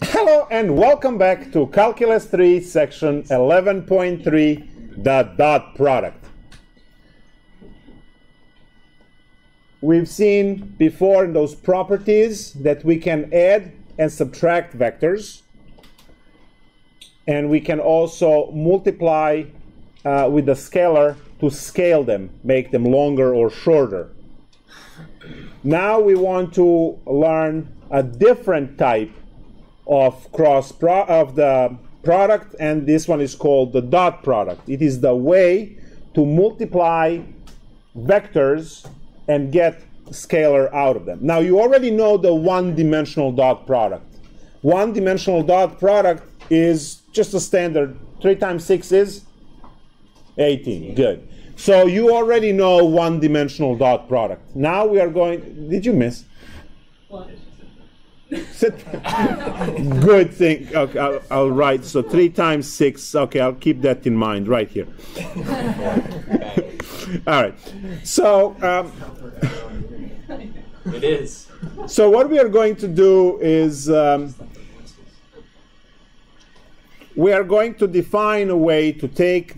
Hello and welcome back to Calculus 3 section 11.3, the dot product. We've seen before in those properties that we can add and subtract vectors, and we can also multiply with the scalar to scale them, make them longer or shorter. Now we want to learn a different type of the product, and this one is called the dot product. It is the way to multiply vectors and get scalar out of them. Now you already know the one-dimensional dot product. One-dimensional dot product is just a standard. 3 times 6 is 18. Good. So you already know one-dimensional dot product. Now we are going... Did you miss? What? Good thing. Okay, I'll write. So 3 times 6. Okay, I'll keep that in mind right here. All right. So... it is. So what we are going to do is... we are going to define a way to take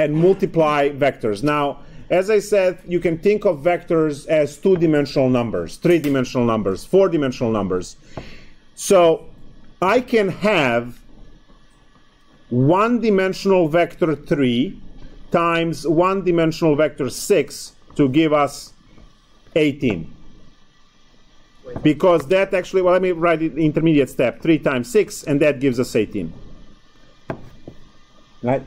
and multiply vectors. Now, as I said, you can think of vectors as 2-dimensional numbers, 3-dimensional numbers, 4-dimensional numbers. So I can have 1-dimensional vector 3 times 1-dimensional vector 6 to give us 18. Because that actually, well, let me write it intermediate step, 3 times 6, and that gives us 18. Right?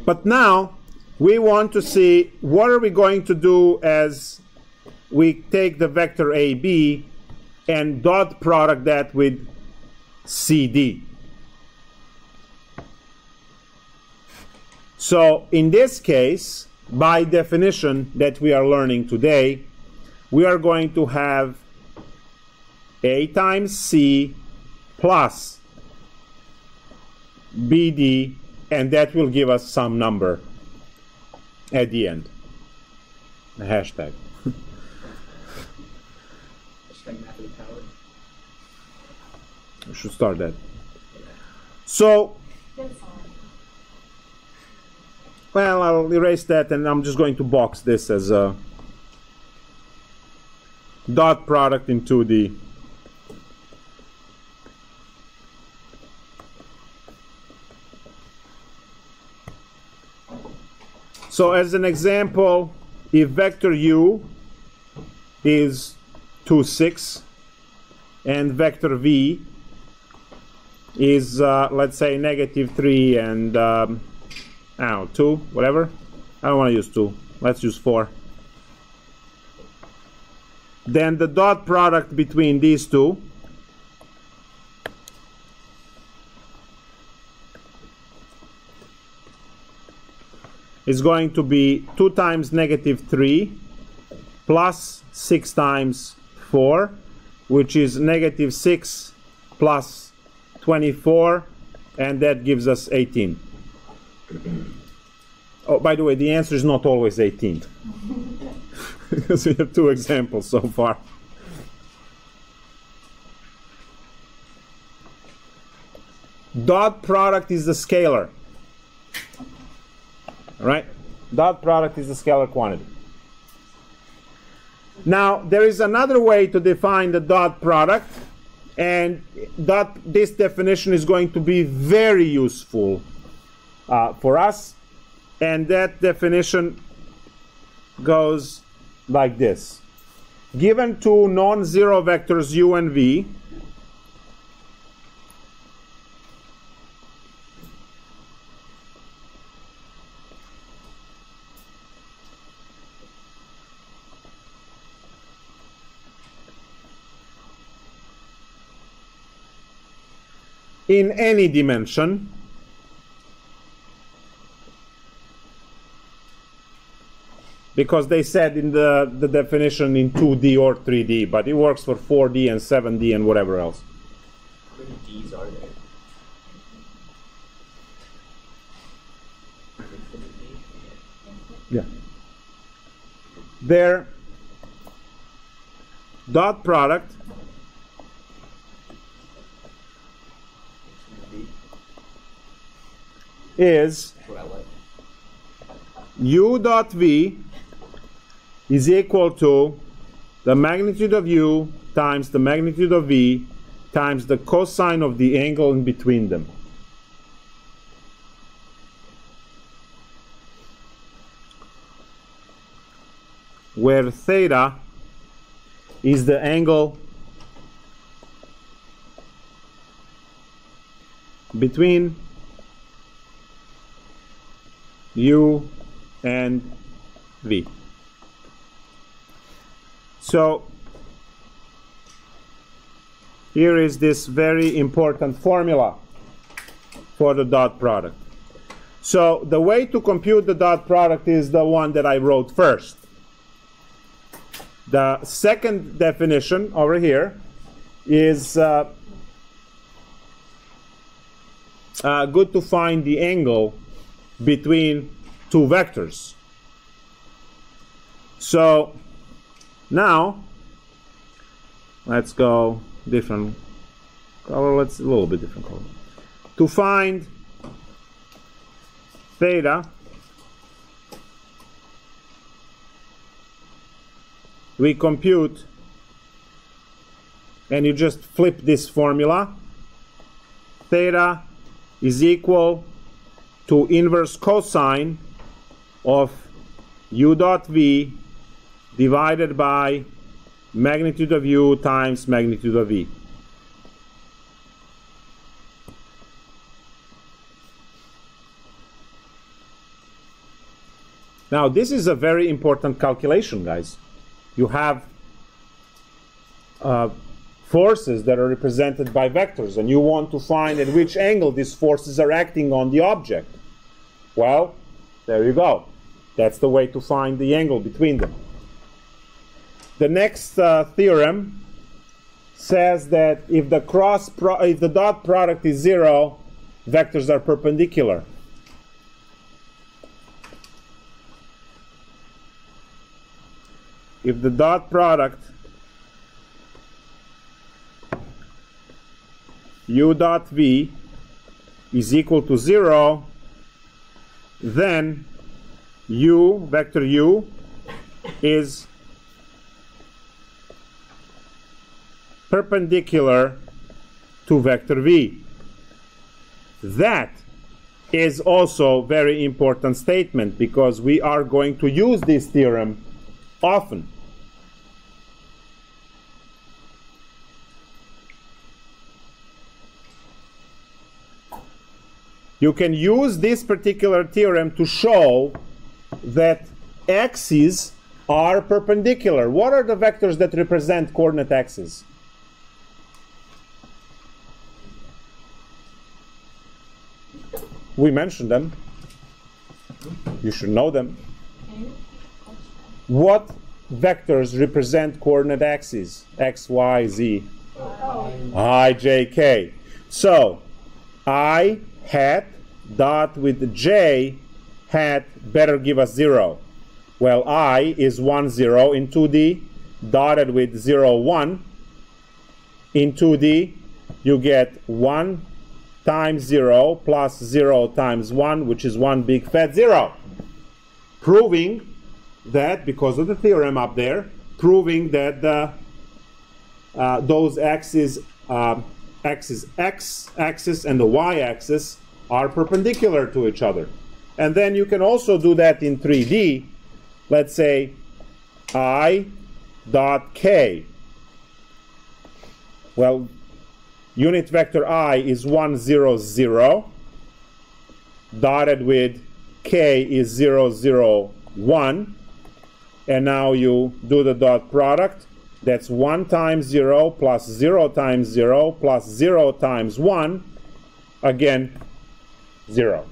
But now we want to see what are we going to do as we take the vector AB and dot product that with CD. So in this case, by definition that we are learning today, we are going to have A times C plus BD, and that will give us some number at the end. A hashtag. We should start that. So, well, I'll erase that, and I'm just going to box this as a dot product in 2D. So as an example, if vector u is 2, 6, and vector v is, let's say, negative 3 and, I don't know, 2, whatever. I don't want to use 2. Let's use 4. Then the dot product between these two is going to be 2 times negative 3 plus 6 times 4, which is negative 6 plus 24, and that gives us 18. Oh, by the way, the answer is not always 18. Because we have 2 examples so far. Dot product is the scalar. All right? Dot product is the scalar quantity. Now, there is another way to define the dot product, and this definition is going to be very useful for us, and that definition goes like this. Given two non-zero vectors u and v, in any dimension, because they said in the definition in 2D or 3D, but it works for 4D and 7D and whatever else. How many Ds are there? Yeah. dot product is u dot v is equal to the magnitude of u times the magnitude of v times the cosine of the angle in between them. Where theta is the angle between u and v. So here is this very important formula for the dot product. So the way to compute the dot product is the one that I wrote first. The second definition over here is good to find the angle between two vectors. So now let's go different color. Let's a little bit different color. To find theta, we compute, and you just flip this formula. Theta is equal to inverse cosine of u dot v divided by magnitude of u times magnitude of v. Now this is a very important calculation, guys. You have forces that are represented by vectors, and you want to find at which angle these forces are acting on the object. Well, there you go. That's the way to find the angle between them. The next theorem says that if the dot product is 0, vectors are perpendicular. If the dot product u dot v is equal to 0, then u, vector u, is perpendicular to vector v. That is also a very important statement, because we are going to use this theorem often. You can use this particular theorem to show that axes are perpendicular. What are the vectors that represent coordinate axes? We mentioned them. You should know them. What vectors represent coordinate axes? X, Y, Z. I, J, K. So, I hat dot with J hat better give us 0. Well, I is 1, 0 in 2D, dotted with 0, 1. In 2D, you get 1 times 0 plus 0 times 1, which is 1 big fat 0. Proving that, because of the theorem up there, proving that those axes, axis X axis and the Y axis are perpendicular to each other. And then you can also do that in 3D. Let's say I dot K. Well, unit vector I is 1, 0, 0, dotted with K is 0, 0, 1. And now you do the dot product. That's 1 times 0 plus 0 times 0 plus 0 times 1. Again, 0.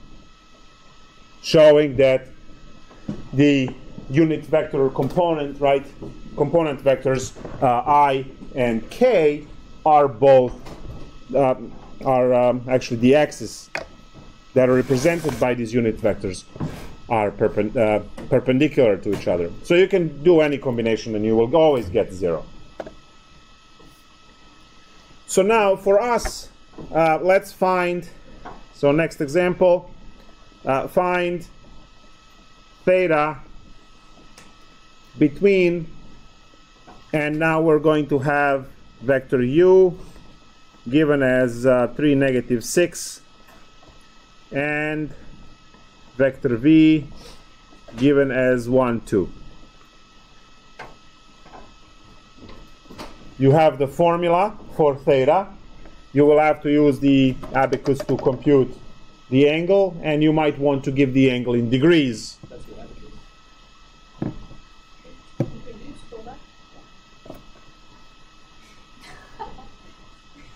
Showing that the unit vector component, right? Component vectors I and K are both, actually the axes that are represented by these unit vectors are perpendicular to each other. So you can do any combination and you will always get 0. So now for us, let's find, so next example, find theta between, and now we're going to have vector u given as 3, negative 6, and vector v given as 1, 2. You have the formula for theta. You will have to use the abacus to compute the angle, and you might want to give the angle in degrees. That's the abacus.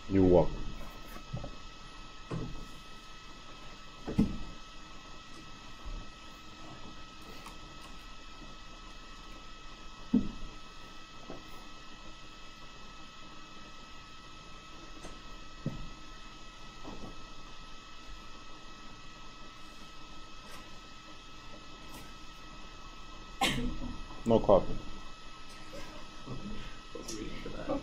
You walk. No coffee. Let's read for that.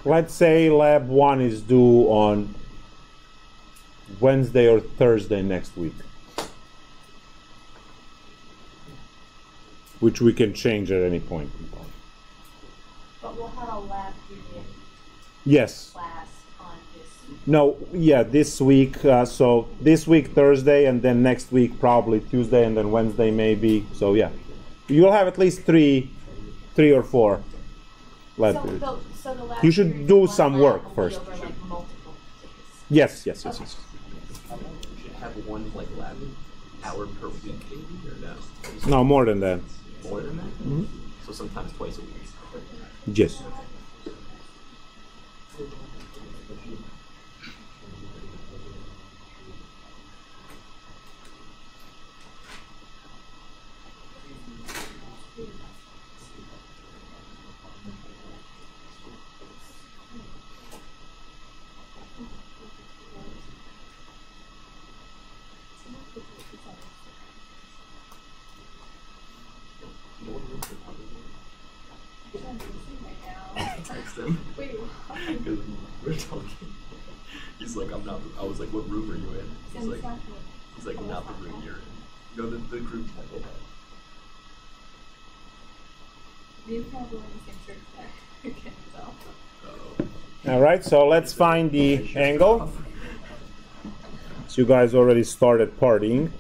Let's say lab 1 is due on Wednesday or Thursday next week, which we can change at any point. But we'll have a lab period Yes. class on this. No, yeah, this week. So this week Thursday, and then next week probably Tuesday, and then Wednesday maybe. So yeah, you'll have at least three or four lab periods. So the lab You should period do one some lab work will be first. over, like, multiple days. Yes. We should have one like lab hour per week, maybe, or no? No, more than that. More than that? Mhm. So sometimes twice a week. Yes. Text him. Wait, what? Because we were talking. He's like, I'm not. I was like, what room are you in? He's like, not the room you're in. No, the group chat they have. You probably in the same church that you can tell. All right, so let's find the angle. So you guys already started partying.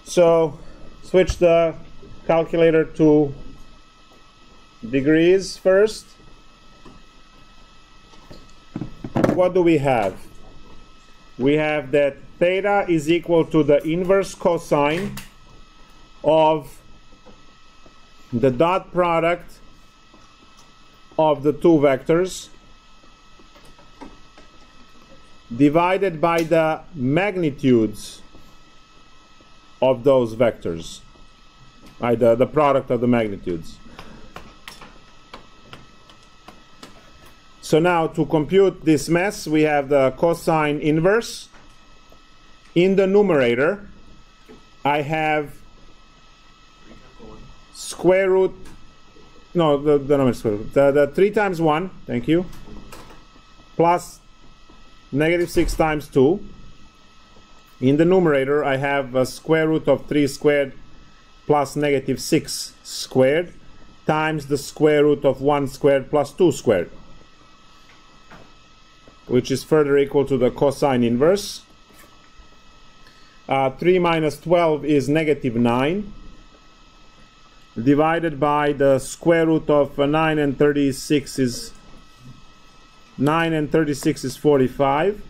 So switch the calculator to degrees first. What do we have? We have that theta is equal to the inverse cosine of the dot product of the two vectors divided by the magnitudes of those vectors, the product of the magnitudes. So now to compute this mess, we have the cosine inverse. In the numerator, I have square root, no, the number square root, the 3 times 1, thank you, plus negative 6 times 2. In the numerator, I have a square root of 3 squared plus negative 6 squared times the square root of 1 squared plus 2 squared, which is further equal to the cosine inverse. 3 minus 12 is negative 9, divided by the square root of 9 and 36 is 45,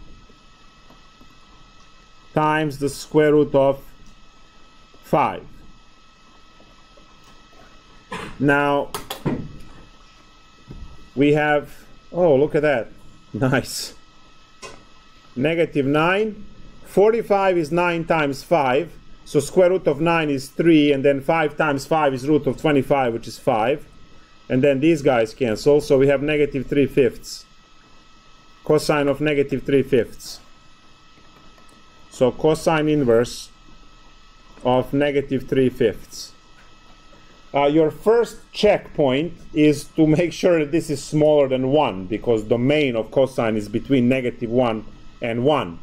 times the square root of 5. Now we have, oh, look at that, nice, negative 9. 45 is 9 times 5, so square root of 9 is 3, and then 5 times 5 is root of 25, which is 5. And then these guys cancel, so we have negative 3/5. Cosine of negative 3/5. So cosine inverse of negative 3/5. Your first checkpoint is to make sure that this is smaller than 1, because domain of cosine is between negative 1 and 1.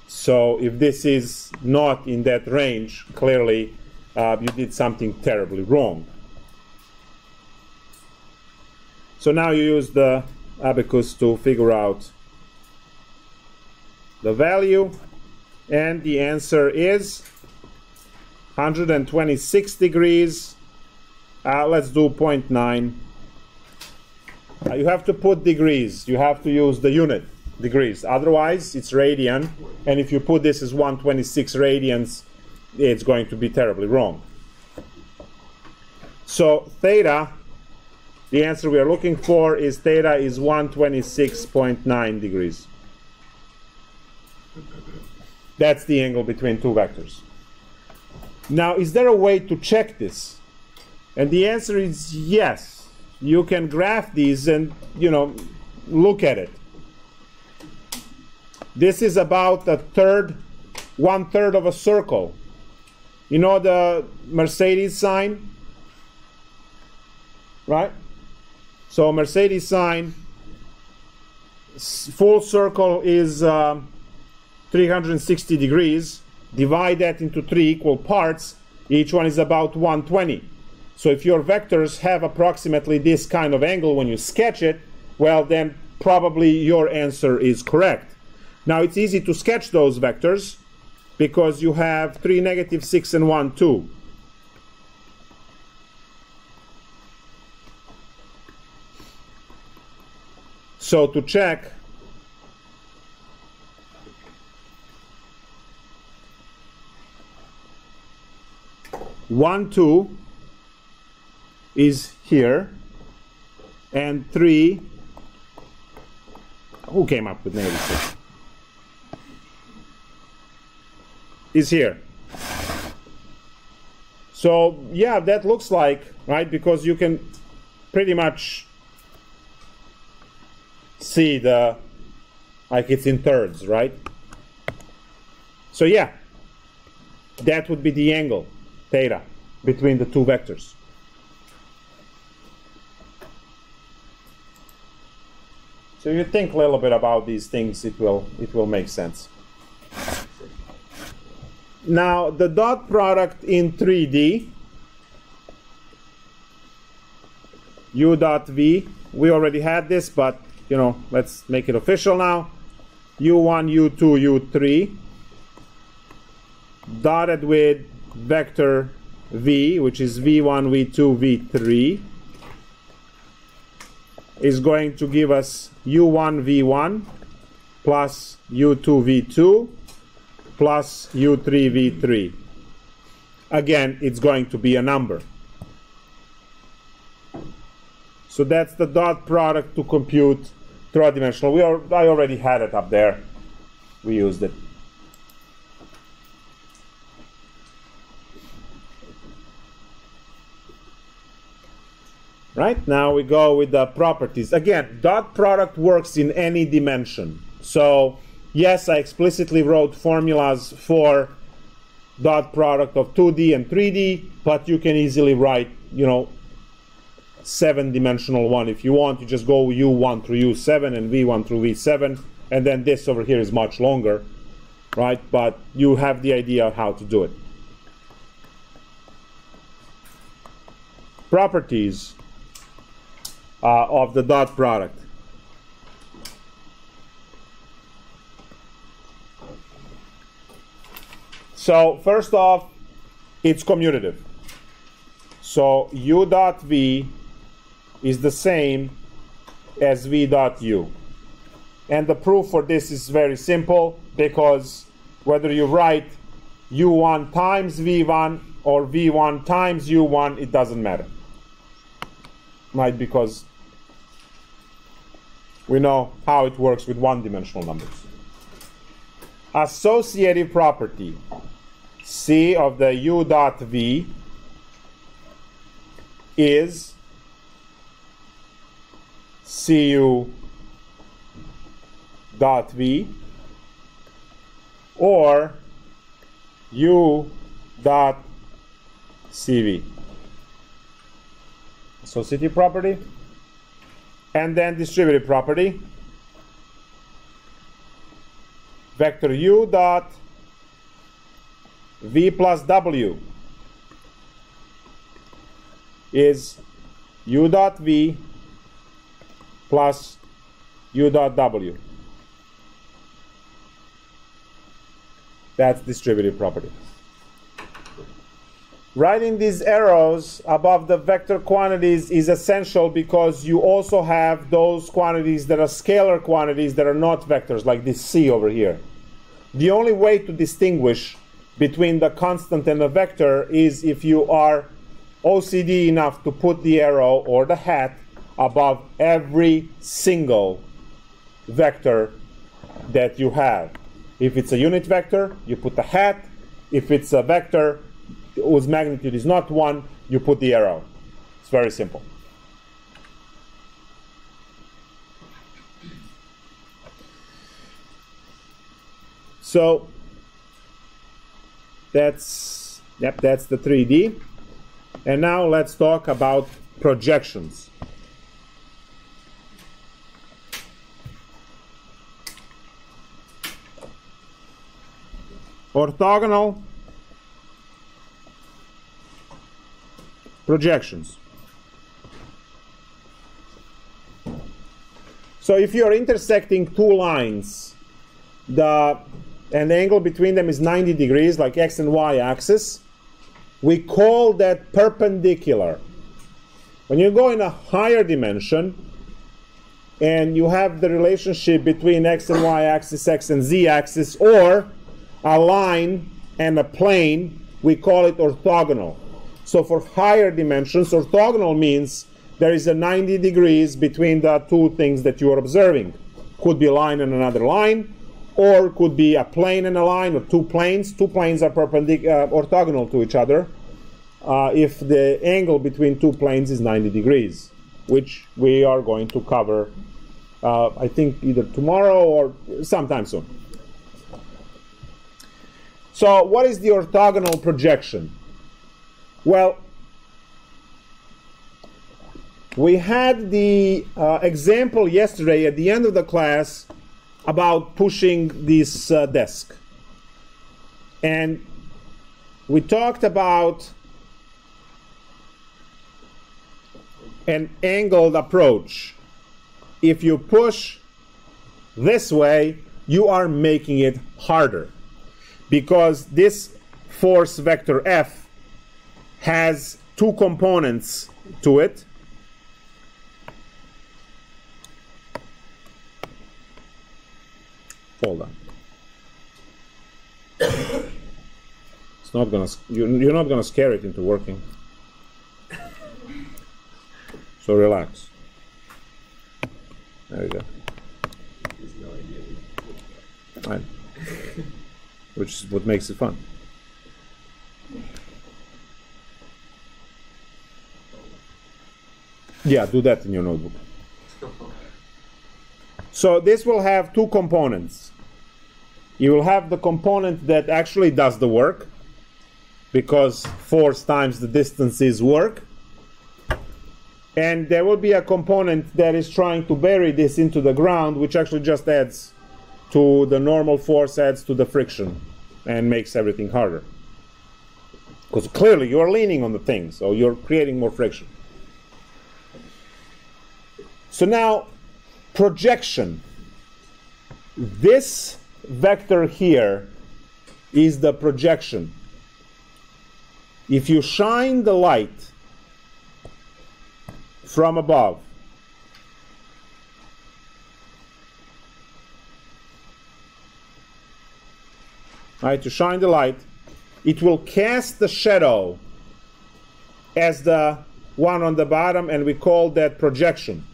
So if this is not in that range, clearly you did something terribly wrong. So now you use the abacus to figure out the value, and the answer is 126 degrees. Let's do 0.9. You have to put degrees. You have to use the unit degrees. Otherwise, it's radian. And if you put this as 126 radians, it's going to be terribly wrong. So theta, the answer we are looking for is theta is 126.9 degrees. That's the angle between two vectors. Now, is there a way to check this? And the answer is yes. You can graph these and, look at it. This is about 1/3 of a circle. You know the Mercedes sign? Right? So Mercedes sign, full circle is 360 degrees. Divide that into 3 equal parts. Each one is about 120. So if your vectors have approximately this kind of angle when you sketch it, well, then probably your answer is correct. Now it's easy to sketch those vectors because you have 3, negative 6, and 1, 2. So to check, 1, 2 is here, and 3, who came up with -6? Is here. So yeah, that looks like, right, because you can pretty much see the, like it's in thirds, right? So yeah, that would be the angle, theta, between the two vectors. So you think a little bit about these things, it will make sense. Now the dot product in 3D, u dot v, we already had this, but you know, let's make it official now. u1, u2, u3, dotted with vector v, which is v1, v2, v3, is going to give us u1, v1 plus u2, v2 plus u3, v3. Again, it's going to be a number. So that's the dot product to compute third dimensional. I already had it up there. We used it. Right, now we go with the properties. Again, dot product works in any dimension. So yes, I explicitly wrote formulas for dot product of 2D and 3D, but you can easily write, you know, 7-dimensional one if you want. You just go u1 through u7 and v1 through v7, and then this over here is much longer, right? But you have the idea of how to do it. Properties of the dot product. So first off, it's commutative. So u dot v is the same as v dot u. And the proof for this is very simple, because whether you write u1 times v1 or v1 times u1, it doesn't matter. Right? Because we know how it works with one-dimensional numbers. Associative property, C of the u dot v is cu dot v or u dot cv. Associative property. And then distributive property. Vector u dot v plus w is u dot v plus u dot w. That's distributive property. Writing these arrows above the vector quantities is essential because you also have those quantities that are scalar quantities that are not vectors, like this c over here. The only way to distinguish between the constant and the vector is if you are OCD enough to put the arrow or the hat above every single vector that you have. If it's a unit vector, you put the hat. If it's a vector whose magnitude is not 1, you put the arrow. It's very simple. So that's the 3D. And now let's talk about projections. Orthogonal projections. So if you are intersecting two lines, and the angle between them is 90 degrees, like x and y axis, we call that perpendicular. When you go in a higher dimension and you have the relationship between x and y axis, x and z axis, or a line and a plane, we call it orthogonal. So for higher dimensions, orthogonal means there is a 90 degrees between the two things that you are observing. Could be a line and another line, or could be a plane and a line, or two planes. Two planes are orthogonal to each other if the angle between two planes is 90 degrees, which we are going to cover, I think, either tomorrow or sometime soon. So what is the orthogonal projection? Well, we had the example yesterday at the end of the class about pushing this desk. And we talked about an angled approach. If you push this way, you are making it harder, because this force vector F has two components to it. Hold on. It's not gonna. You're not gonna scare it into working. So relax. There you go. There's no idea. Right. Which is what makes it fun. Yeah, do that in your notebook. So this will have two components. You will have the component that actually does the work, because force times the distance is work. And there will be a component that is trying to bury this into the ground, which actually just adds to the normal force, adds to the friction, and makes everything harder. Because clearly you're leaning on the thing, so you're creating more friction. So now, projection. This vector here is the projection. If you shine the light from above, right, to shine the light, it will cast the shadow as the one on the bottom, and we call that projection.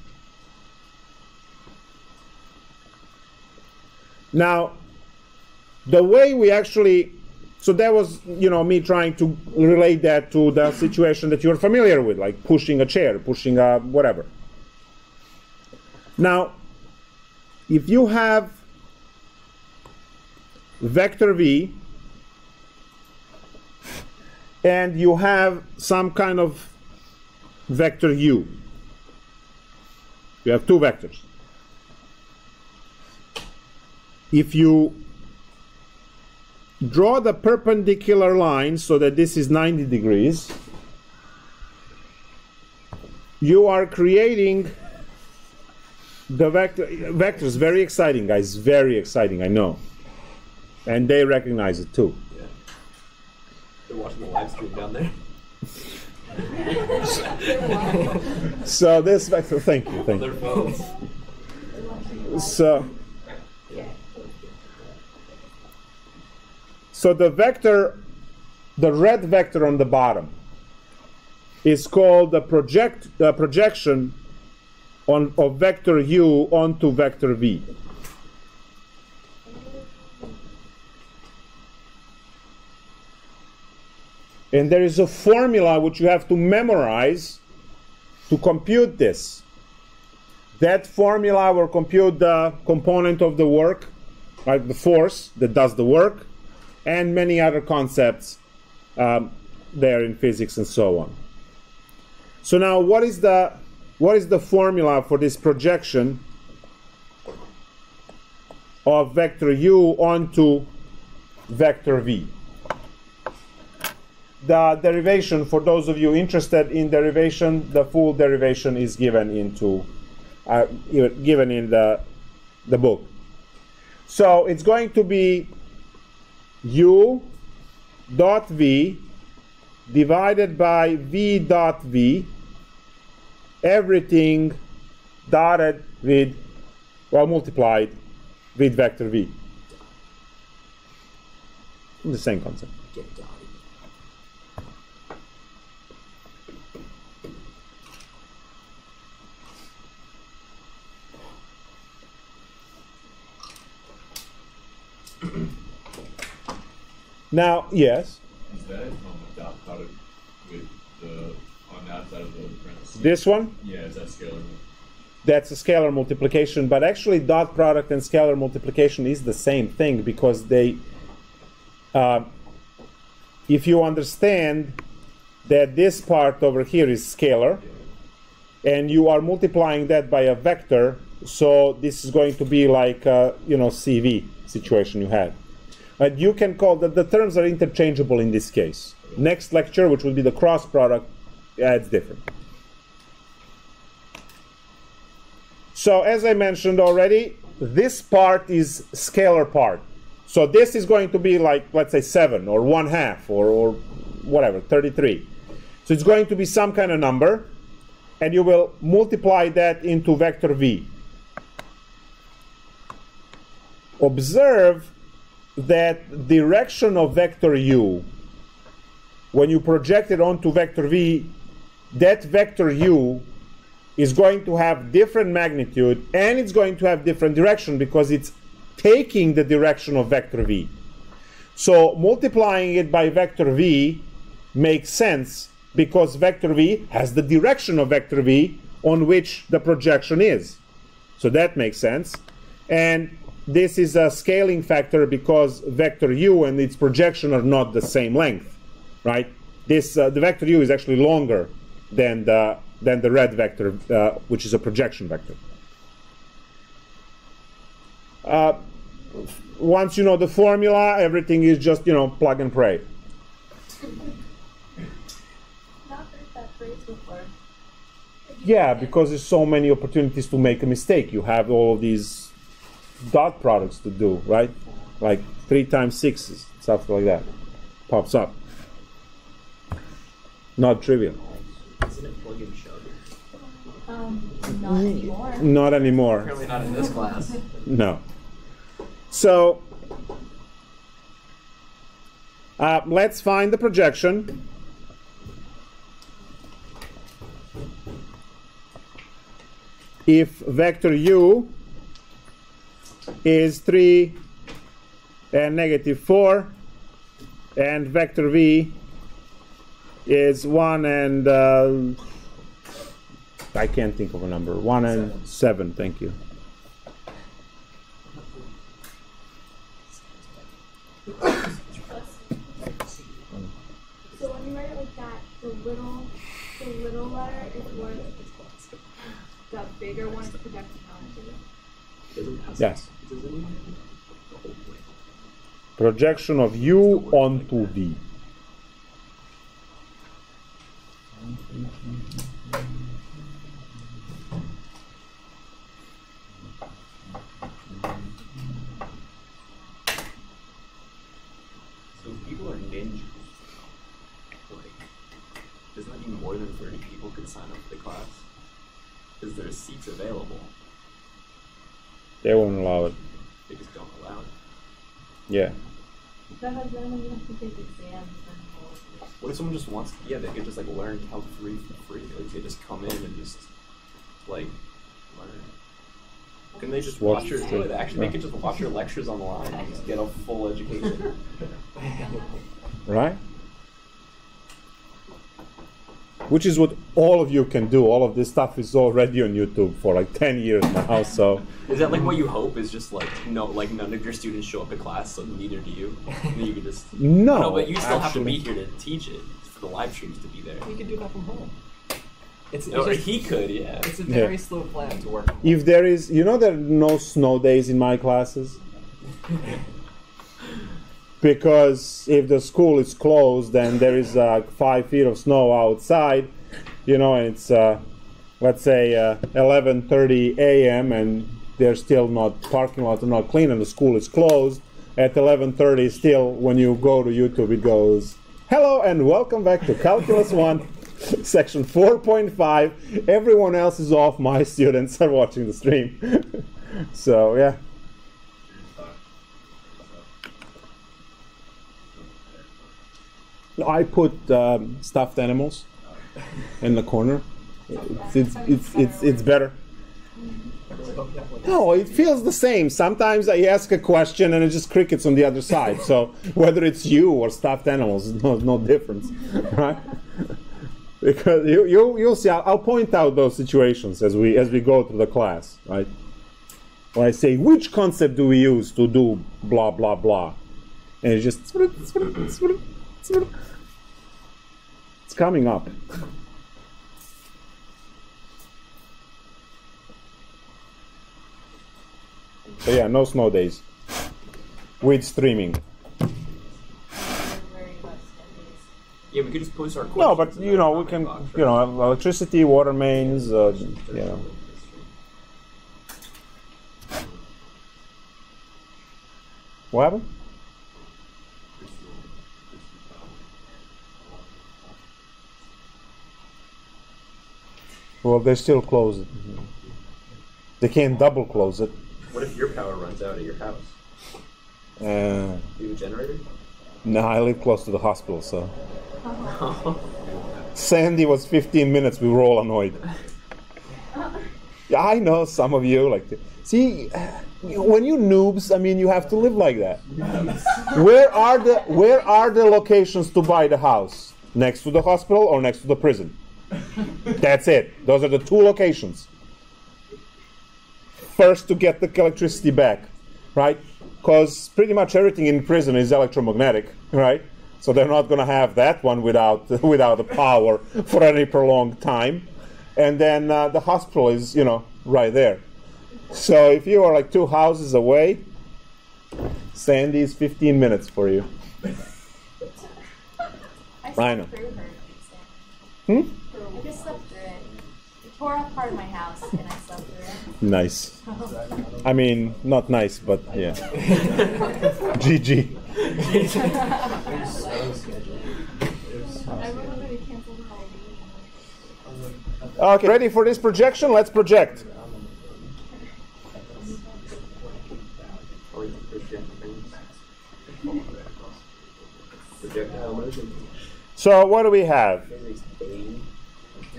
Now, the way we actually, so that was, me trying to relate that to the situation that you're familiar with, like pushing a chair, pushing a whatever. Now, if you have vector V and you have some kind of vector U, you have two vectors. If you draw the perpendicular line so that this is 90 degrees, you are creating the vectors. Very exciting, guys, very exciting, I know. And they recognize it too. Yeah. They're watching the live stream down there. So this vector, thank you. Their phones. So the vector, the red vector on the bottom, is called the projection of vector U onto vector V. And there is a formula which you have to memorize to compute this. That formula will compute the component of the work, right, the force that does the work, and many other concepts there in physics and so on. So now, what is the formula for this projection of vector U onto vector V? The derivation, for those of you interested in derivation, the full derivation is given in the book. So it's going to be U dot V divided by V dot V, everything dotted with, well, multiplied with vector V. The same concept. Now, yes. Is that a dot product with the on the outside of the parentheses? This one? Yeah, is that scalar? That's a scalar multiplication, but actually dot product and scalar multiplication is the same thing because they, if you understand that this part over here is scalar, and you are multiplying that by a vector, so this is going to be like a, CV situation you had. But you can call that the terms are interchangeable in this case. Next lecture, which will be the cross product, it's different. So as I mentioned already, this part is scalar part. So this is going to be like, let's say 7 or 1/2 or whatever, 33. So it's going to be some kind of number, and you will multiply that into vector v. Observe that direction of vector u, when you project it onto vector v, that vector u is going to have different magnitude and it's going to have different direction because it's taking the direction of vector v. So multiplying it by vector v makes sense because vector v has the direction of vector v on which the projection is. So that makes sense. And this is a scaling factor because vector u and its projection are not the same length, right? This the vector u is actually longer than the red vector, which is a projection vector. Once you know the formula, everything is just, plug and pray. Not heard that phrase before. Yeah, because there's so many opportunities to make a mistake. You have all of these dot products to do, right? Like 3 times 6, stuff like that pops up. Not trivial. Isn't it plug and chug? Not anymore. Not anymore. Apparently not in this class. No. So let's find the projection. If vector u is 3 and -4, and vector v is 1 and I can't think of a number. 1 and 7. Thank you. So when you write it like that, the little letter is what the bigger one is projecting onto. Yes. Projection of u onto v. So if people are ninjas, doesn't that mean more than 30 people could sign up for the class? Because there's seats available. They won't allow it. They just don't allow it. Yeah. That has then you have to take exams and all. What if someone just wants to, they could just learn Calc3 for free. Like they just come in and just learn. Can they just watch your, actually they could just watch your lectures online and just get a full education. Right? Which is what all of you can do. All of this stuff is already on YouTube for 10 years now, so. Is that what you hope is just none of your students show up to class, so neither do you? And you could just. No, but you still have to actually. be here to teach it, for the live streams to be there. You can do that from home. He could, yeah. It's a very slow plan to work. If there is, there are no snow days in my classes. Because if the school is closed and there is 5 feet of snow outside, and it's, let's say, 11:30 a.m. and they're still not, parking lots are not clean and the school is closed, at 11:30 still, when you go to YouTube, it goes, "Hello and welcome back to Calculus 1, section 4.5. Everyone else is off, my students are watching the stream." So, yeah. I put stuffed animals in the corner. It's better. No, it feels the same. Sometimes I ask a question and it just crickets on the other side. So whether it's you or stuffed animals, no difference, right? Because you'll see. I'll point out those situations as we go through the class, right? When I say which concept do we use to do blah blah blah, and it's just it's coming up. So yeah, no snow days with streaming. Yeah, we could just post our questions. No, but you know we can, you know, electricity, water mains, you know. What happened? Well, they still close it. They can't double close it. What if your power runs out at your house? Do you have a generator? No, I live close to the hospital, so. Sandy was 15 minutes. We were all annoyed. Yeah, I know some of you like. See, when you noobs, I mean, you have to live like that. Where are the locations to buy the house? Next to the hospital or next to the prison? That's it. Those are the two locations. First to get the electricity back, right? Because pretty much everything in prison is electromagnetic, right? So they're not going to have that one without the power for any prolonged time. And then the hospital is, you know, right there. So if you are like 2 houses away, Sandy is 15 minutes for you. I know. I just slept through it. It tore up part of my house and I slept through it. Nice. I mean, not nice, but yeah. GG. Okay, ready for this projection? Let's project. So what do we have?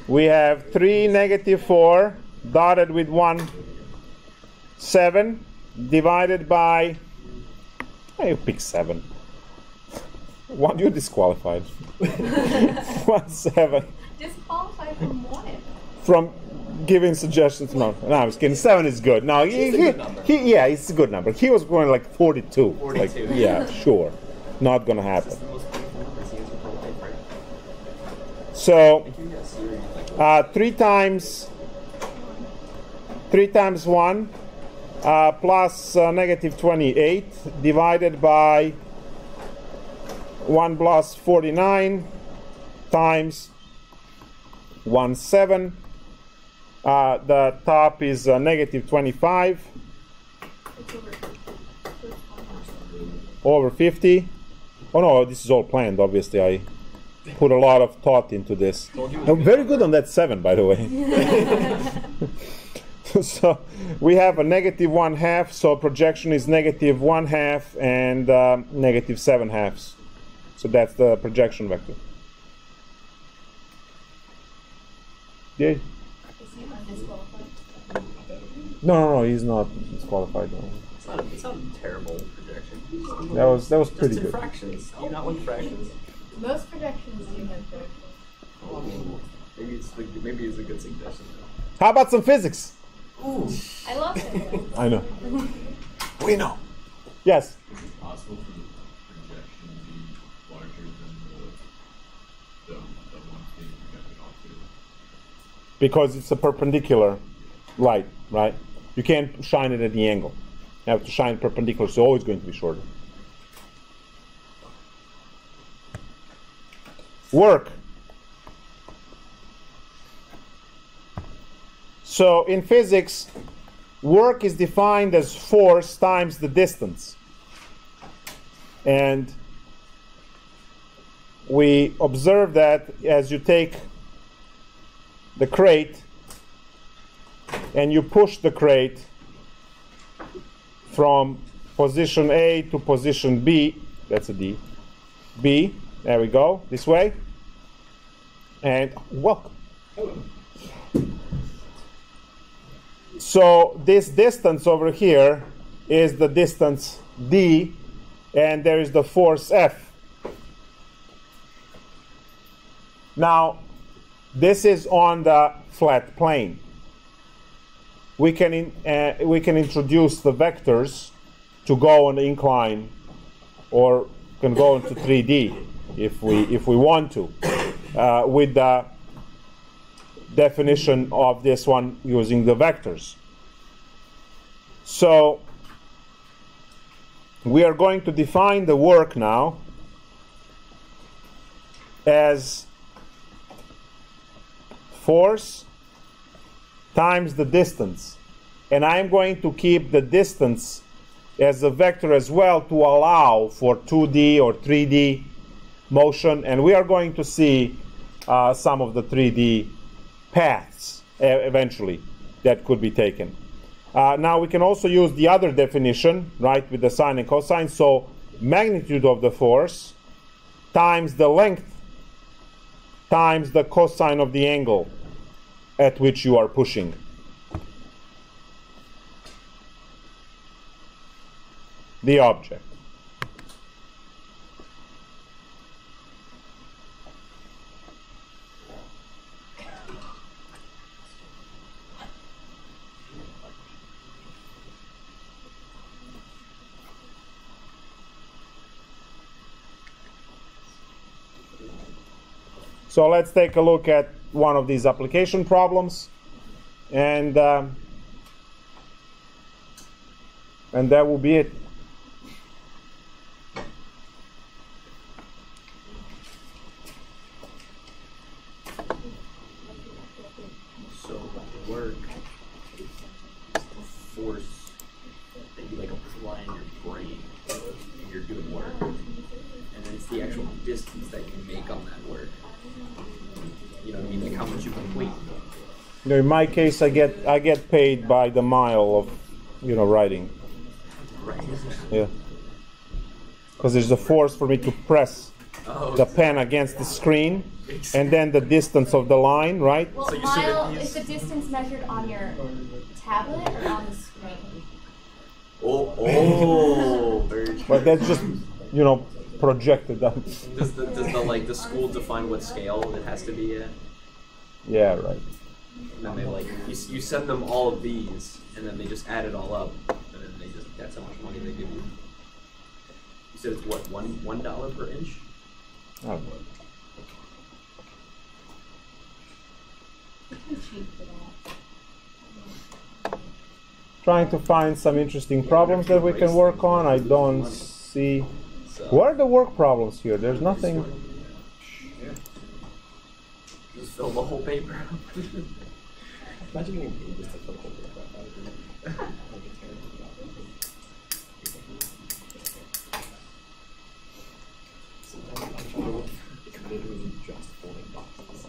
We have 3, -4, dotted with 1, 7, divided by, you pick 7. What, you disqualified. 1, 7. Disqualified from what? From giving suggestions. No, I was kidding. 7 is good. No, yeah, it's a good number. He was going like 42. 42. Like, yeah, sure. Not going to happen. So, 3 times 1 plus -28 divided by 1 plus 49 times 1, 7. The top is -25 over 50. Oh no, this is all planned, obviously. I put a lot of thought into this. I'm very good on that 7, by the way. So we have a -1/2, so projection is -1/2 and -7/2. So that's the projection vector. Yeah. No, he's not disqualified. No. It's not a terrible projection. That was pretty Just in good. fractions. Do you not like fractions? Most projections do have fractions. Maybe it's a good suggestion. How about some physics? Ooh. I love it. I know. We know. Yes. Is it possible for the projection to be larger than the one being projected onto? Because it's a perpendicular light, right? You can't shine it at the angle. You have to shine perpendicular, so it's always going to be shorter. Work. So in physics, work is defined as force times the distance. And we observe that as you take the crate and you push the crate from position A to position B, that's a D, B, there we go, this way, and welcome. So this distance over here is the distance d, and there is the force F. Now, this is on the flat plane. We can introduce the vectors to go on the incline, or can go into 3D if we want to, with the definition of this one using the vectors. So we are going to define the work now as force times the distance. And I'm going to keep the distance as a vector as well to allow for 2D or 3D motion. And we are going to see some of the 3D paths eventually that could be taken. Now we can also use the other definition, right, with the sine and cosine. So magnitude of the force times the length times the cosine of the angle at which you are pushing. The object. So let's take a look at one of these application problems, and that will be it. So work is the force that you like apply in your brain when you're doing work, and then it's the actual distance that you make on that work. You know what I mean? Like how much you complete. You know, in my case, I get paid by the mile of, writing. Right. Yeah. Because there's a force for me to press the pen against the screen, and then the distance of the line, right? Well, So you mile said is the distance measured on your tablet or on the screen? Oh, very true. But that's just, projected up. Does the school define what scale it has to be at? Yeah, right. And then they you send them all of these, and then they just add it all up, and then that's how much money they give you. You said it's what, $1 per inch? Oh. Trying to find some interesting problems that we can work on. I don't see. What are the work problems here? There's nothing. Just fill the whole paper. Imagine getting paid just to fill the whole paper out. That would be like a terrible job. Sometimes I'm trying to look if literally just folding boxes.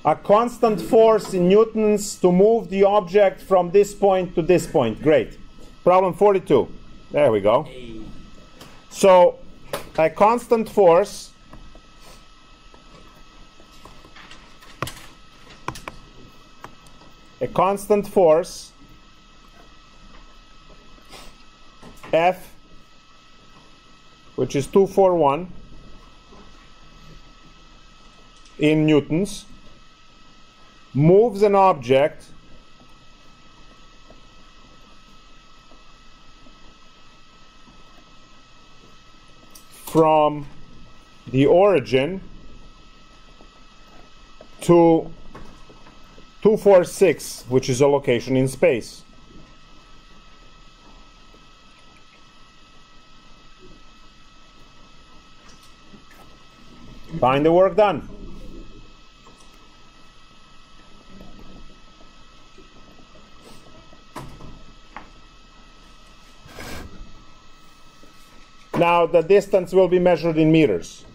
A constant force in newtons to move the object from this point to this point. Great. Problem 42. There we go. So, a constant force F, which is 241 in newtons, moves an object from the origin to 246, which is a location in space. Find the work done. Now the distance will be measured in meters.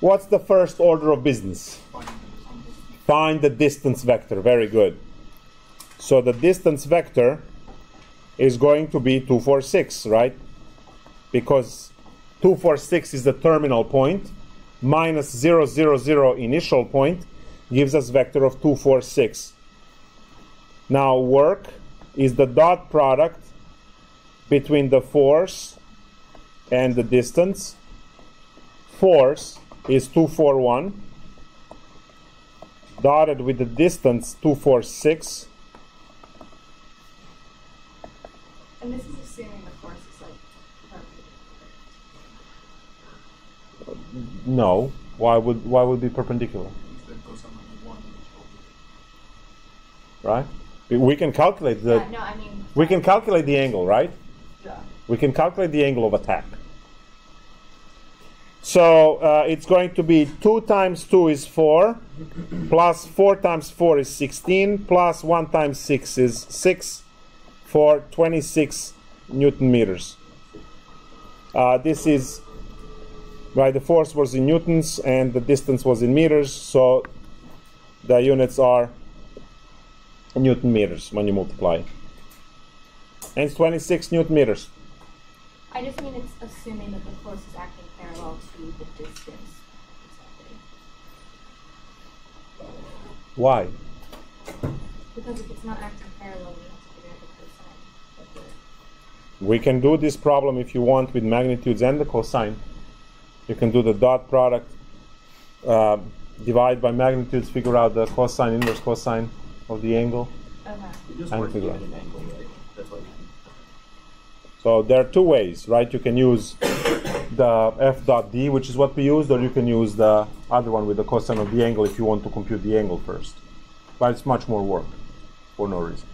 What's the first order of business? Find the distance vector. Very good. So the distance vector is going to be 2, 4, 6, right? Because 2, 4, 6 is the terminal point, minus 0, 0, 0 initial point gives us vector of 2, 4, 6. Now work is the dot product between the force and the distance. Force is 2, 4, 1, dotted with the distance 2, 4, 6. And this is assuming the force is like perpendicular. No. Why would be perpendicular? Right? We can calculate the. No, I mean. We can calculate the angle, right? Yeah. We can calculate the angle of attack. So it's going to be 2 times 2 is 4, plus 4 times 4 is 16, plus 1 times 6 is 6, for 26 Newton meters. This is, right, the force was in newtons and the distance was in meters, so the units are Newton meters when you multiply. And it's 26 Newton meters. I just mean it's assuming that the force is acting parallel to the distance. Why? Because if it's not acting parallel, we have to figure out the cosine. We can do this problem if you want with magnitudes and the cosine. You can do the dot product, divide by magnitudes, figure out the cosine, inverse cosine of the angle. Okay. You just And work figure at out. an angle, right? That's what So there are 2 ways, right? You can use the f dot d, which is what we used, or you can use the other one with the cosine of the angle if you want to compute the angle first. But it's much more work for no reason.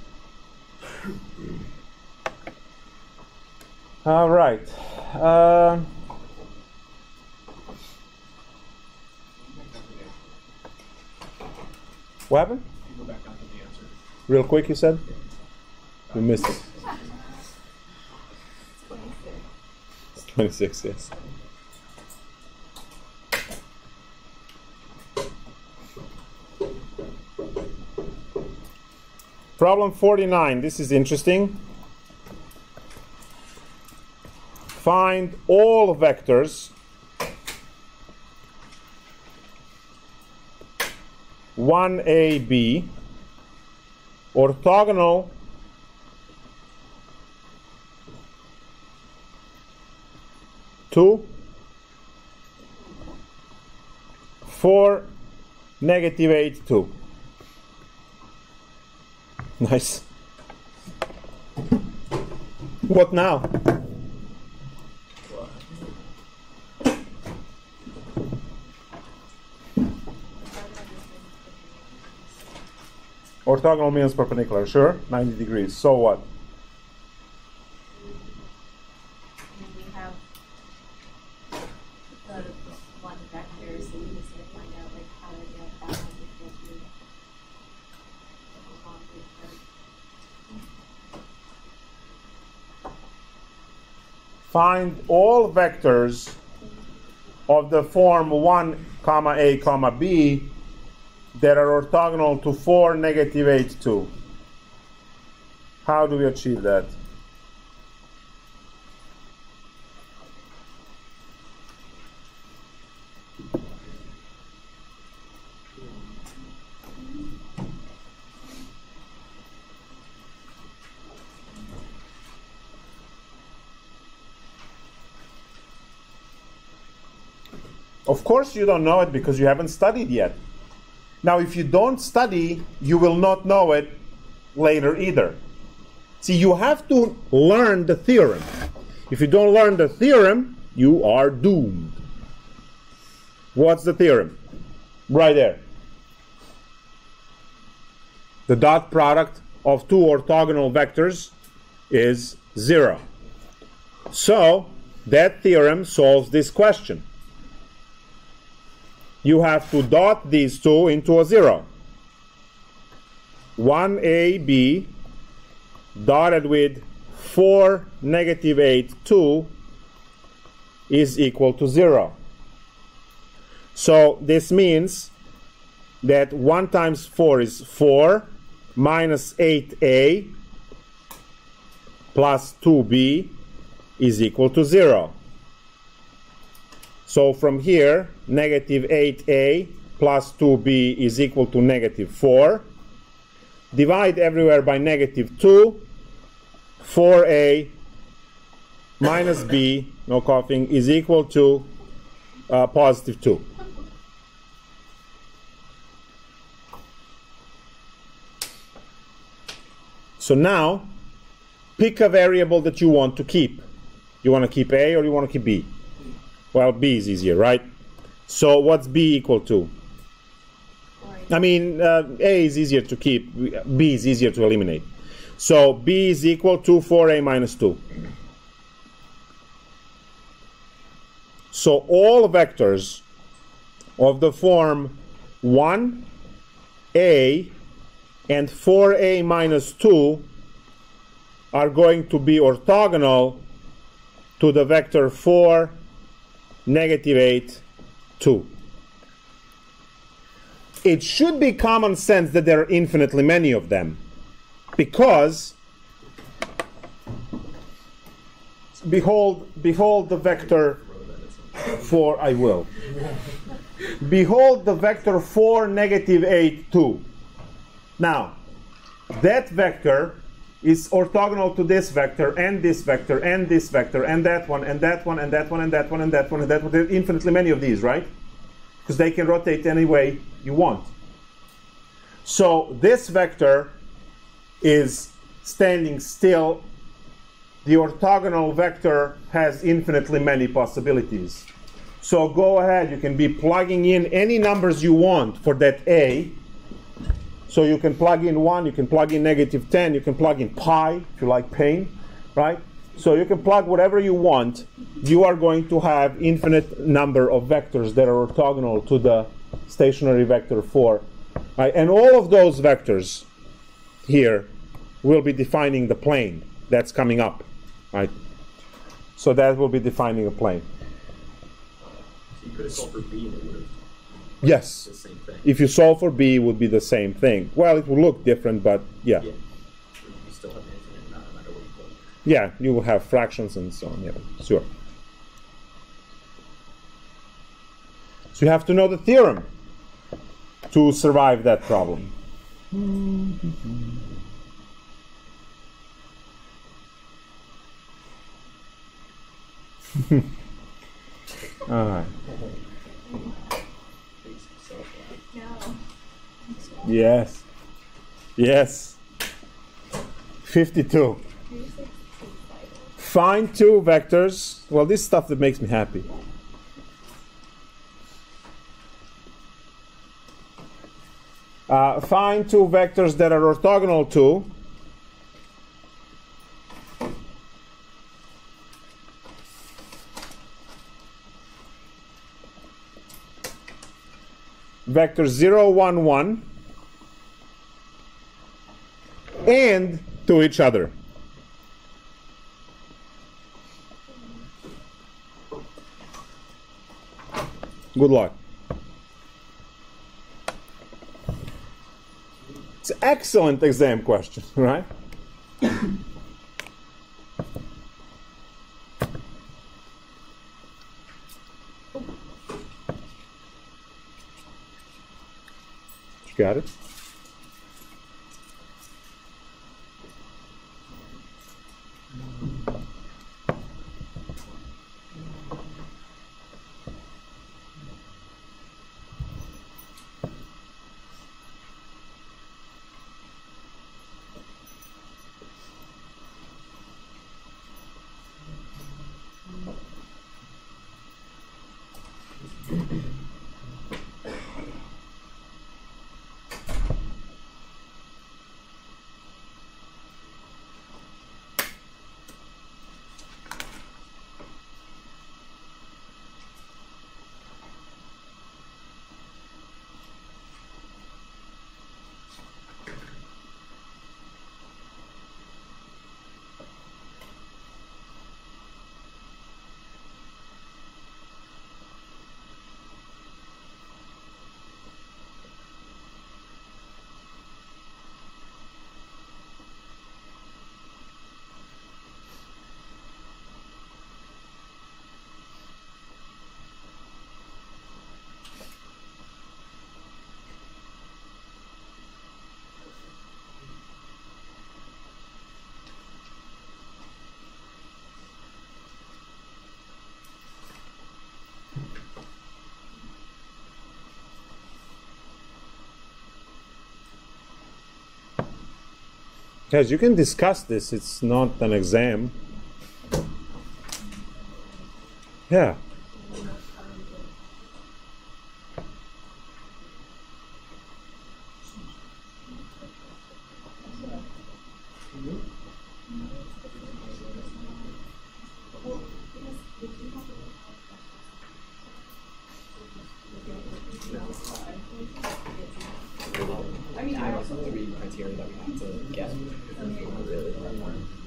All right. What happened? Go back down to the answer. Real quick, you said? We missed it. 26, yes. Problem 49, this is interesting. Find all vectors 1a,b orthogonal to 4, negative 8, 2. Nice. What now? Orthogonal means perpendicular, sure, 90 degrees. So what? And we have the one vector, so we just need to find out like how to get that one equal to Find all vectors of the form 1, comma a, comma b that are orthogonal to 4, negative 8, 2. How do we achieve that? Of course you don't know it because you haven't studied yet. Now if you don't study, you will not know it later either. See, you have to learn the theorem. If you don't learn the theorem, you are doomed. What's the theorem? Right there. The dot product of 2 orthogonal vectors is 0. So that theorem solves this question. You have to dot these 2 into a 0. 1ab dotted with 4, negative 8, 2 is equal to 0. So this means that 1 times 4 is 4 minus 8a plus 2b is equal to 0. So from here, negative 8a plus 2b is equal to negative 4. Divide everywhere by negative 2. 4a minus b, no coughing, is equal to positive 2. So now, pick a variable that you want to keep. You want to keep a or you want to keep b? Well, b is easier, right? So what's b equal to? I mean, a is easier to keep, b is easier to eliminate. So b is equal to 4a minus 2. So all vectors of the form 1a and 4a minus 2 are going to be orthogonal to the vector 4, negative 8, 2. It should be common sense that there are infinitely many of them, because behold the vector 4, I will. Behold the vector 4, negative 8, 2. Now, that vector is orthogonal to this vector, and this vector, and this vector, and that one, and that one, and that one, and that one, and that one, and that one. There are infinitely many of these, right? Because they can rotate any way you want. So this vector is standing still. The orthogonal vector has infinitely many possibilities. So go ahead, you can be plugging in any numbers you want for that a. So you can plug in 1, you can plug in negative 10, you can plug in pi, if you like pain, right? So you can plug whatever you want. You are going to have infinite number of vectors that are orthogonal to the stationary vector 4. Right? And all of those vectors here will be defining the plane that's coming up. Right? So that will be defining a plane. So you could have solved for b and it would have Yes. the same thing. If you solve for b, it would be the same thing. Well, it will look different, but yeah. Yeah. You still have an infinite amount no matter what you put. Yeah, you will have fractions and so on. Yeah, sure. So you have to know the theorem to survive that problem. All right. No. Yes. Yes. 52. Find two vectors. Well, this is stuff that makes me happy. Find two vectors that are orthogonal to vector 0, 1, 1 and to each other. Good luck. It's an excellent exam question, right? Got it? Guys, you can discuss this. It's not an exam. Yeah. I mean, I also 3 criteria that we have to get.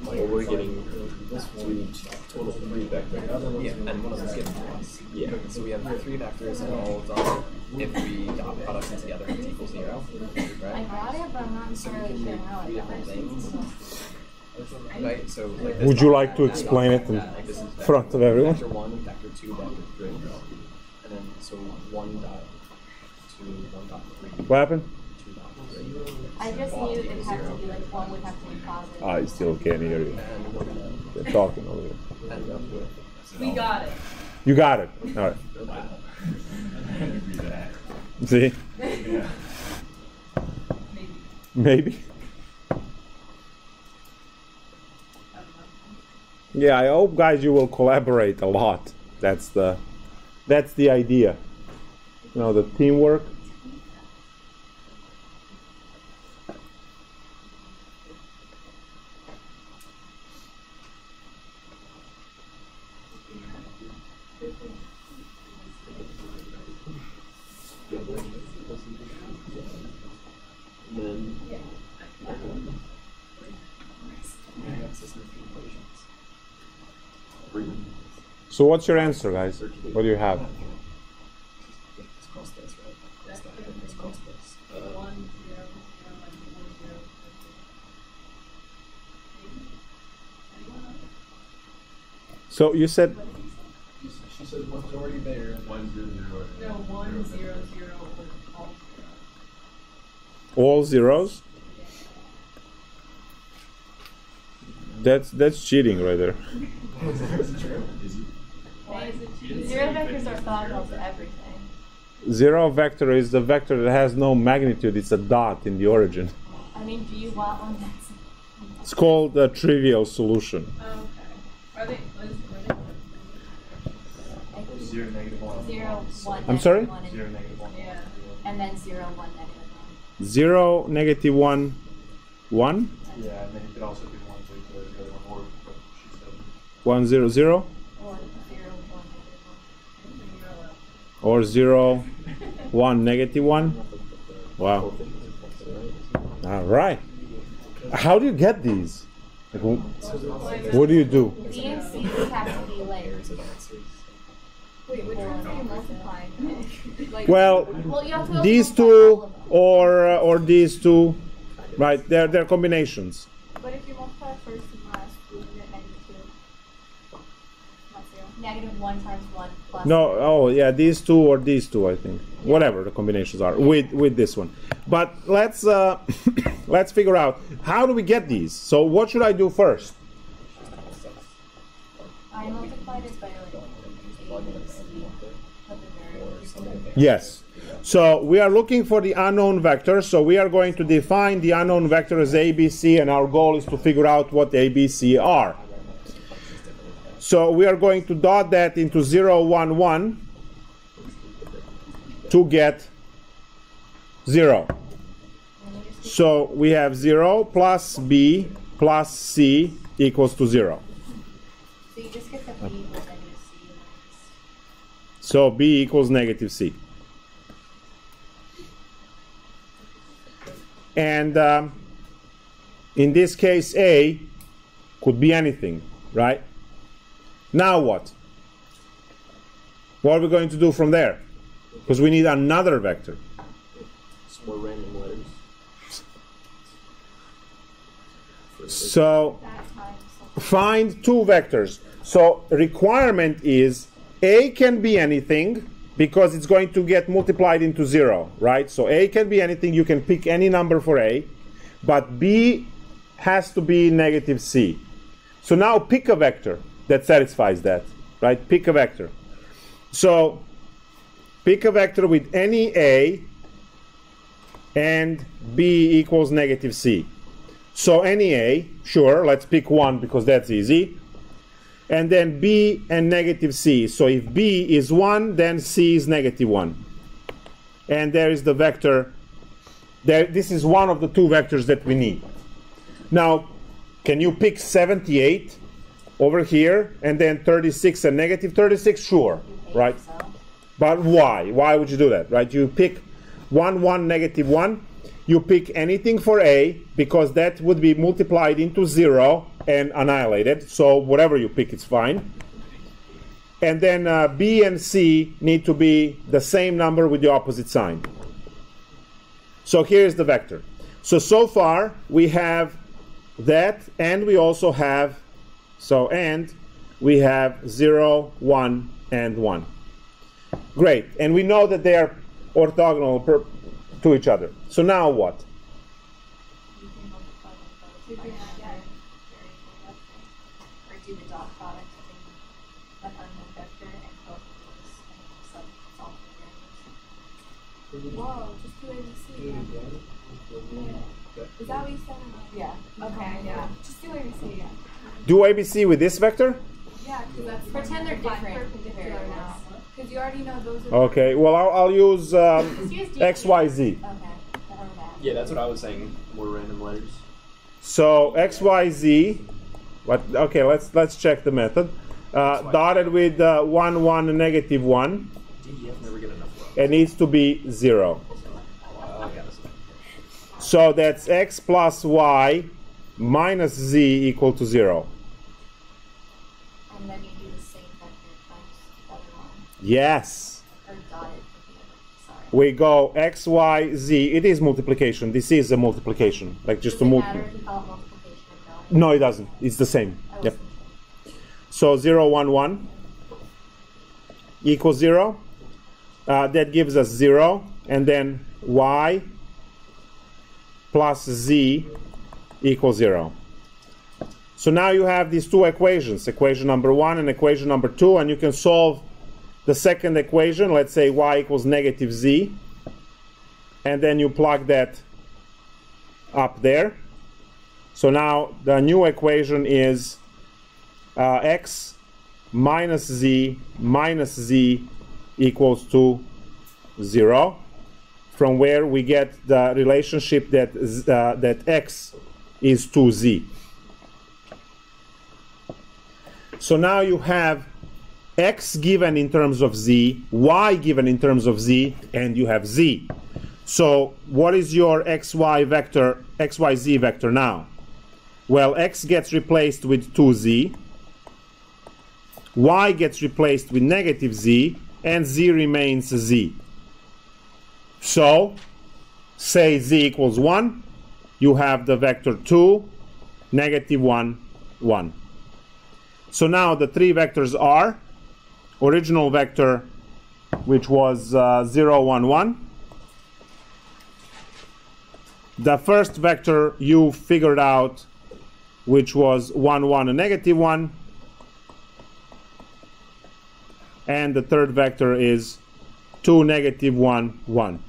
Well, we're getting 3 total 3 vectors. Yeah, and one of them's given to us. Yeah. So we have 3 vectors, and all of them, if we dot products them together, it's equals 0, I right? got it, but I'm not So we entirely can sure make how I 3 got different it. things. Right? So like this Would you dot, like to that explain dot, it in like this is vector, front of everyone? Vector 1, vector 2, vector 3. And then so 1 dot 2, 1 dot 3. What happened? 2 dot 3. I just knew it had to be like one would have to be positive. I still can't hear you. And we're gonna They're talking over here. end up with We got it. You got it. All right. See? Maybe. Yeah, I hope, guys, you will collaborate a lot. That's the idea. You know, the teamwork. And then So what's your answer, guys? What do you have? It's cross this, right? It's that, it's cross this. 1, 0, 0, 1, 0. So you said She said what's already there. 1, 0, 0. No, 1, 0, 0, all 0. all zeros? That's cheating right there. Zero vectors are orthogonal to everything. Zero vector is the vector that has no magnitude. It's a dot in the origin. I mean, do you want one that's... It's called a trivial solution. Oh, okay. Are they... Zero, negative 1. 0, 1, I'm sorry? 1, Zero, negative 1. yeah. And then 0, 1, negative 1. 0, negative 1, 1? Yeah, and then you could also do 1, 2, 3, the other one, or what she said. 1, 0, 0? Or 0, 1, negative 1. Or 0, 1, negative 1? Wow. All right. How do you get these? Like, what do you do? B and C have to be layers. Wait, which ones are you multiplying? Like, Well, you have to these multiply all two of them. or these two, right? They're combinations. But if you multiply first and last, you will get -2. Not 0. -1 times 1 plus... No, oh yeah, these two or these two, I think. Whatever the combinations are with this one. But let's let's figure out how do we get these. So what should I do first? I multiplied it by like A, B, C, put the variables. Yes. So we are looking for the unknown vector. So we are going to define the unknown vector as ABC, and our goal is to figure out what ABC are. So we are going to dot that into 0, 1, 1 to get 0. So we have 0 plus B plus C equals to 0. So you just get the B equals -C. So B equals -C. And in this case, A could be anything, right? Now what? What are we going to do from there? Because we need another vector. some more random letters. So That times something. find two vectors. So requirement is A can be anything because it's going to get multiplied into 0, right? So A can be anything. You can pick any number for A, but B has to be -C. So now pick a vector that satisfies that, right? Pick a vector. So pick a vector with any A and B equals -C. So any A, sure, let's pick one because that's easy. And then B and negative C. So if B is 1, then C is negative 1. And there is the vector. This is one of the two vectors that we need. Now, can you pick 78 over here and then 36 and negative 36? Sure, right? But why? Why would you do that, right? You pick 1, 1, negative 1. You pick anything for A because that would be multiplied into 0 and annihilated. So whatever you pick, it's fine. And then B and C need to be the same number with the opposite sign. So here's the vector. So far we have that, and we also have, and we have 0, 1, and 1. Great. And we know that they are orthogonal to each other. So now what? You can multiply them both by another variable vector, or do the dot product of an unknown vector and both of those and solve the variables. Whoa, just do ABC. Yeah. Is that what you said? Yeah. Okay, yeah. Just do ABC, yeah. Do ABC with this vector? Yeah, because that's pretend they're different perpendicular now. Because you already know those are. Okay, well, I'll use XYZ. Okay. Yeah, that's what I was saying. More random letters. So XYZ, okay, let's check the method. Dotted with 1, 1, and negative 1. DEF never get enough love. It needs to be 0. So that's x plus y minus z equal to 0. And then you do the same vector times the other one. Yes. Or dotted with the other. Sorry. We go x, y, z. It is multiplication. This is a multiplication. Like just Does to it matter if you call it multiplication or dotted? No, it doesn't. It's the same. I Yep. wasn't sure. So 0, 1, 1 equals 0. That gives us 0. And then y plus z equals 0. So now you have these two equations, equation number 1 and equation number 2, and you can solve the second equation. Let's say y equals negative z, and then you plug that up there. So now the new equation is x minus z equals to 0, from where we get the relationship that that x is to z. So now you have x given in terms of z, y given in terms of z, and you have z. So what is your xy vector, xyz vector now? Well, x gets replaced with 2z, y gets replaced with negative z, and z remains z. So, say z equals 1, you have the vector 2, negative 1, 1. So now the three vectors are original vector, which was 0, 1, 1. The first vector you figured out, which was 1, 1, and negative 1. And the third vector is 2, negative 1, 1.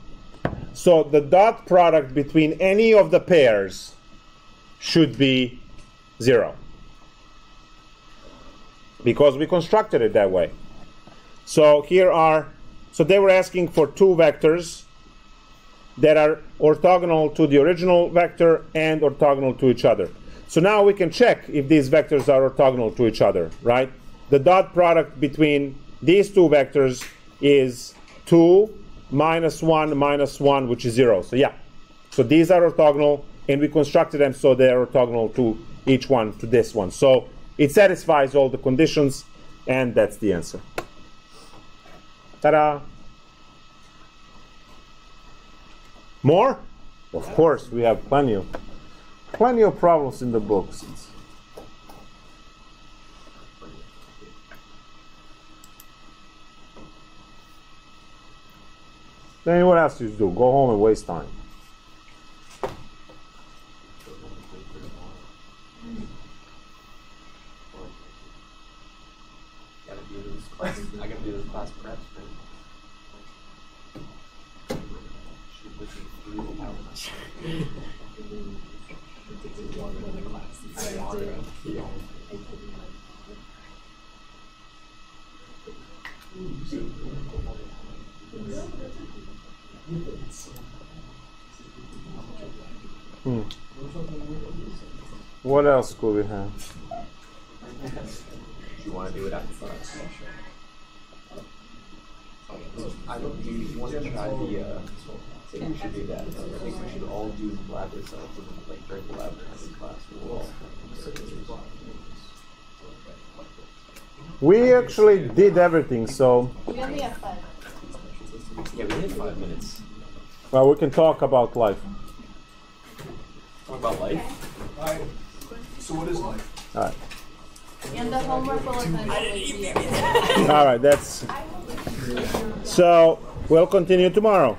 So the dot product between any of the pairs should be 0. Because we constructed it that way. So so they were asking for two vectors that are orthogonal to the original vector and orthogonal to each other. So now we can check if these vectors are orthogonal to each other, right? The dot product between these two vectors is 2 minus 1, which is 0. So yeah, so these are orthogonal, and we constructed them so they're orthogonal to each one, to this one. So it satisfies all the conditions, and that's the answer. Ta-da! More? Of course, we have plenty of problems in the books. Then what else do you do? Go home and waste time. I gotta do this class prep. takes you longer than the class. Yeah. What else could we have? You want to do it after class? I don't. Do you want to try the? I think we should do that. I think we should all do lab results and like during the lab in class. We'll all We actually did everything, so We only have 5. Yeah, we had 5 minutes. well, we can talk about life. Talk about life. So what is life? All right. And the homework will eventually be All right, that's so we'll continue tomorrow.